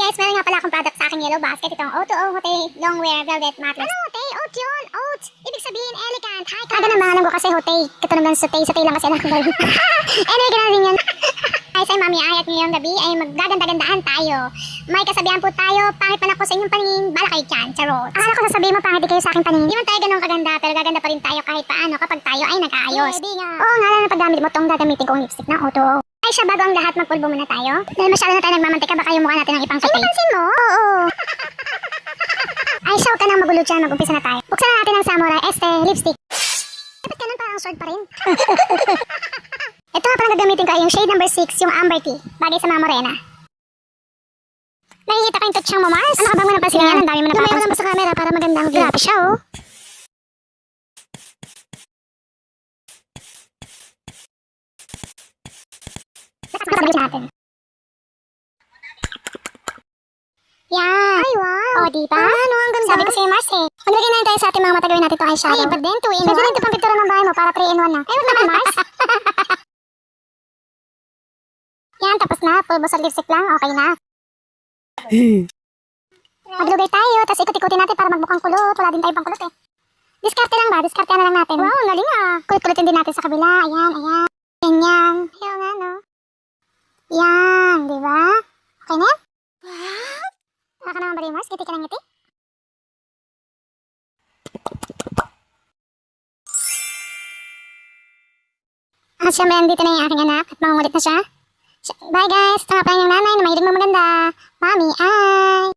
guys, meron nga pala akong product sa aking yellow basket. Itong O2O Hote Longwear Velvet Mattress. Ano Hote? Oat yun! Oat! Ibig sabihin, elegant, high class. Ganun ba? Alam ko kasi Hote. Katunog ng Sote. Sote lang kasi alam ko. Anyway, ganun din yan. Guys, ay mami ay at ngayong gabi ay maggaganda-gandaan tayo. May kasabihan po tayo, pangit man ako sa inyong paningin, bala kayo dyan, charot. Akala ko sasabihin mo pangit di kayo sa aking paningin. Di man tayo ganun kaganda, pero gaganda pa rin tayo kahit paano kapag tayo ay nag-aayos. Oo nga lang, paggamit mo tong gagamitin kong lipstick na O2O. Ay siya, bago ang lahat, magpulbo muna tayo. Dahil masyado na tayo nagmamantika, baka yung mukha natin ang ipang sote. Ay, napansin mo? Oo. Ay siya, huwag ka nang magulo dyan, mag-umpisa na tayo. Buksan na natin ang Samurai lipstick. Dapat ganun parang sword pa rin. Ito nga palang gagamitin ko ay yung shade number 6, yung amber tea, bagay sa mga morena. Nakikita ko yung touchang mo, Mars? Ano ka bang mo napansin yan? Ang dami mo napapansin. Lumayo ka sa camera para maganda ang view. Grabe siya, oh. Sabi natin. Yan. Ay, wow. O, diba? Ano, ang ganda. Sabi ko sa'yo, Mars, eh. Maglagay na tayo sa ating mga mata, gawin natin ito eyeshadow. Ay, but then, 2 in 1. Pwede rin ito pang picture ng bahay mo para 3 in 1 na. Ay, wag naman, Mars. Yan, tapos na. Pulbo sa lipstick lang. Okay na. Maglugay tayo, tapos ikot-ikutin natin para magbukang kulot. Wala din tayo pang kulot, eh. Diskarte lang ba? Diskarte na lang natin. Wow, ang galing, ah. Kulit-kulitin din natin sa kabila. Ayan, ayan. Ganyan. Ayaw nga, no? Yan, di ba? Okay na? Wow! Baka naman ba rin, Mars? Ngiti ka ng ngiti? At syempre, nandito na yung aking anak at mangungulit na siya. Bye guys! Ito nga pala yung nanay na mahilig maganda. Mami, ay!